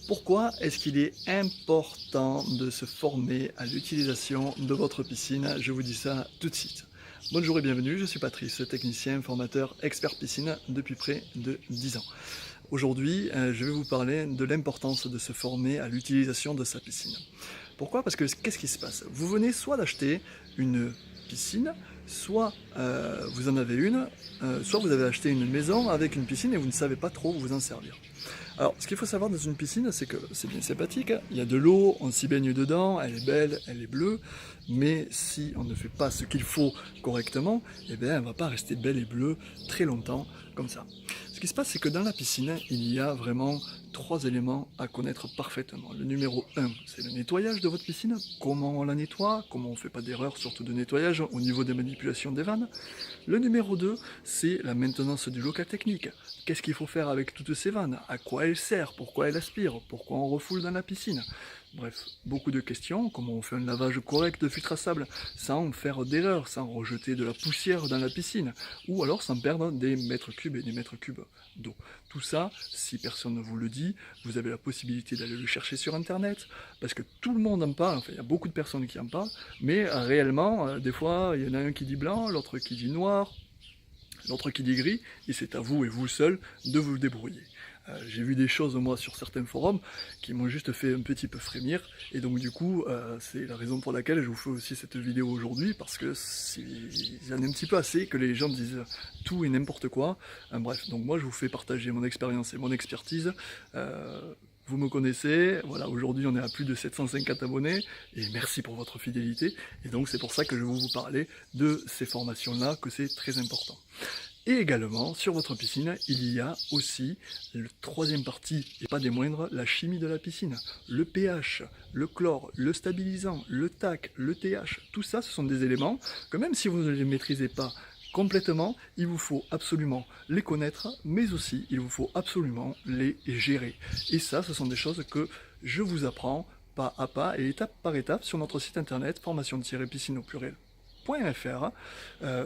Pourquoi est-ce qu'il est important de se former à l'utilisation de votre piscine? Je vous dis ça tout de suite. Bonjour et bienvenue, je suis Patrice, technicien, formateur, expert piscine depuis près de 10 ans. Aujourd'hui, je vais vous parler de l'importance de se former à l'utilisation de sa piscine. Pourquoi? Parce que qu'est-ce qui se passe? Vous venez soit d'acheter une piscine, soit vous en avez une, soit vous avez acheté une maison avec une piscine et vous ne savez pas trop vous en servir. Alors, ce qu'il faut savoir dans une piscine, c'est que c'est bien sympathique, hein. Il y a de l'eau, on s'y baigne dedans, elle est belle, elle est bleue, mais si on ne fait pas ce qu'il faut correctement, eh bien, elle ne va pas rester belle et bleue très longtemps comme ça. Ce qui se passe, c'est que dans la piscine, il y a vraiment 3 éléments à connaître parfaitement. Le numéro 1, c'est le nettoyage de votre piscine, comment on la nettoie, comment on ne fait pas d'erreur, surtout de nettoyage au niveau des manipulations des vannes. Le numéro 2, c'est la maintenance du local technique. Qu'est-ce qu'il faut faire avec toutes ces vannes? À quoi elles servent? Pourquoi elles aspirent? Pourquoi on refoule dans la piscine? Bref, beaucoup de questions, comment on fait un lavage correct de filtre à sable sans faire d'erreur, sans rejeter de la poussière dans la piscine, ou alors sans perdre des mètres cubes et des mètres cubes d'eau. Tout ça, si personne ne vous le dit, vous avez la possibilité d'aller le chercher sur internet, parce que tout le monde en parle, enfin il y a beaucoup de personnes qui en parlent, mais réellement, des fois, il y en a un qui dit blanc, l'autre qui dit noir, l'autre qui dit gris, et c'est à vous et vous seul de vous débrouiller. J'ai vu des choses moi sur certains forums qui m'ont juste fait un petit peu frémir, et donc du coup c'est la raison pour laquelle je vous fais aussi cette vidéo aujourd'hui, parce que il y en a un petit peu assez que les gens disent tout et n'importe quoi. Bref, donc moi je vous fais partager mon expérience et mon expertise. Vous me connaissez, voilà, aujourd'hui on est à plus de 750 abonnés, et merci pour votre fidélité, et donc c'est pour ça que je vais vous parler de ces formations-là, que c'est très important. Et également, sur votre piscine, il y a aussi la troisième partie, et pas des moindres, la chimie de la piscine. Le pH, le chlore, le stabilisant, le TAC, le TH, tout ça, ce sont des éléments que même si vous ne les maîtrisez pas complètement, il vous faut absolument les connaître, mais aussi il vous faut absolument les gérer. Et ça, ce sont des choses que je vous apprends pas à pas et étape par étape sur notre site internet formation-piscine au pluriel.fr.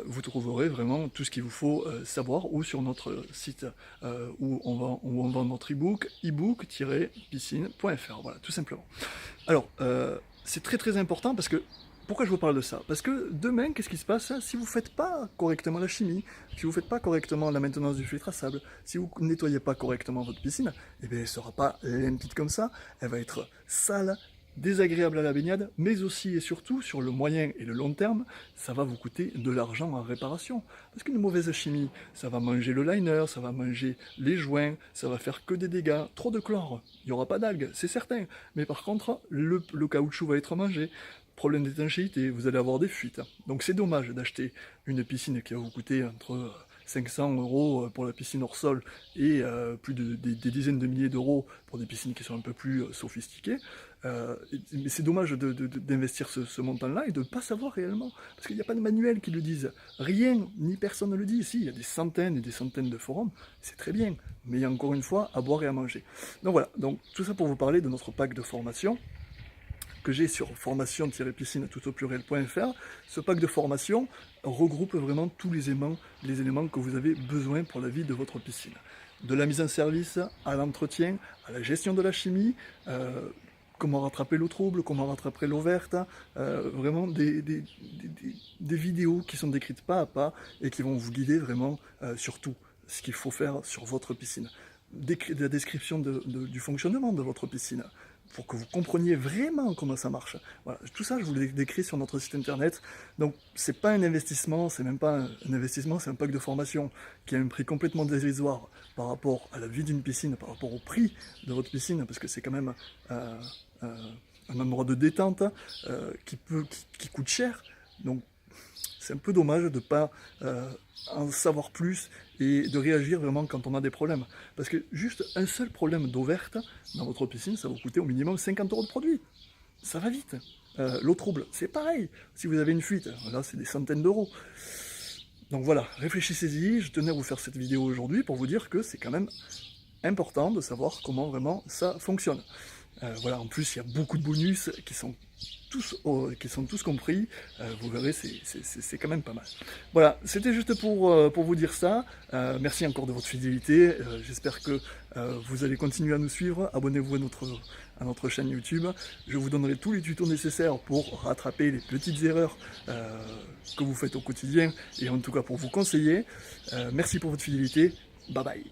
Vous trouverez vraiment tout ce qu'il vous faut savoir, ou sur notre site où on vend notre ebook-piscine.fr, voilà, tout simplement. Alors, c'est très très important parce que pourquoi je vous parle de ça? Parce que demain, qu'est-ce qui se passe si vous ne faites pas correctement la chimie, si vous ne faites pas correctement la maintenance du filtre à sable, si vous ne nettoyez pas correctement votre piscine, eh bien, elle ne sera pas limpide comme ça, elle va être sale, désagréable à la baignade, mais aussi et surtout, sur le moyen et le long terme, ça va vous coûter de l'argent en réparation. Parce qu'une mauvaise chimie, ça va manger le liner, ça va manger les joints, ça va faire que des dégâts. Trop de chlore, il n'y aura pas d'algues, c'est certain. Mais par contre, le caoutchouc va être mangé. Problème d'étanchéité, vous allez avoir des fuites. Donc c'est dommage d'acheter une piscine qui va vous coûter entre 500 € pour la piscine hors sol et plus des dizaines de milliers d'euros pour des piscines qui sont un peu plus sophistiquées. Mais c'est dommage d'investir ce montant-là et de ne pas savoir réellement, parce qu'il n'y a pas de manuel qui le dise. Rien, ni personne ne le dit. Si, il y a des centaines et des centaines de forums, c'est très bien, mais il y a encore une fois à boire et à manger. Donc voilà, donc tout ça pour vous parler de notre pack de formation que j'ai sur formation-piscine tout au pluriel.fr. Ce pack de formation regroupe vraiment tous les éléments que vous avez besoin pour la vie de votre piscine. De la mise en service à l'entretien, à la gestion de la chimie, comment rattraper l'eau trouble, comment rattraper l'eau verte, vraiment des vidéos qui sont décrites pas à pas et qui vont vous guider vraiment sur tout ce qu'il faut faire sur votre piscine. La description du fonctionnement de votre piscine, pour que vous compreniez vraiment comment ça marche. Voilà, tout ça, je vous l'ai décrit sur notre site internet. Donc, c'est pas un investissement, c'est même pas un investissement, c'est un pack de formation qui a un prix complètement dérisoire par rapport à la vie d'une piscine, par rapport au prix de votre piscine, parce que c'est quand même un endroit de détente qui coûte cher. Donc, c'est un peu dommage de ne pas en savoir plus et de réagir vraiment quand on a des problèmes. Parce que juste un seul problème d'eau verte dans votre piscine, ça va vous coûter au minimum 50 € de produit. Ça va vite. L'eau trouble, c'est pareil. Si vous avez une fuite, là c'est des centaines d'euros. Donc voilà, réfléchissez-y. Je tenais à vous faire cette vidéo aujourd'hui pour vous dire que c'est quand même important de savoir comment vraiment ça fonctionne. Voilà, en plus, il y a beaucoup de bonus qui sont tous compris. Vous verrez, c'est quand même pas mal. Voilà, c'était juste pour vous dire ça. Merci encore de votre fidélité. J'espère que vous allez continuer à nous suivre. Abonnez-vous à notre chaîne YouTube. Je vous donnerai tous les tutos nécessaires pour rattraper les petites erreurs que vous faites au quotidien et en tout cas pour vous conseiller. Merci pour votre fidélité. Bye bye.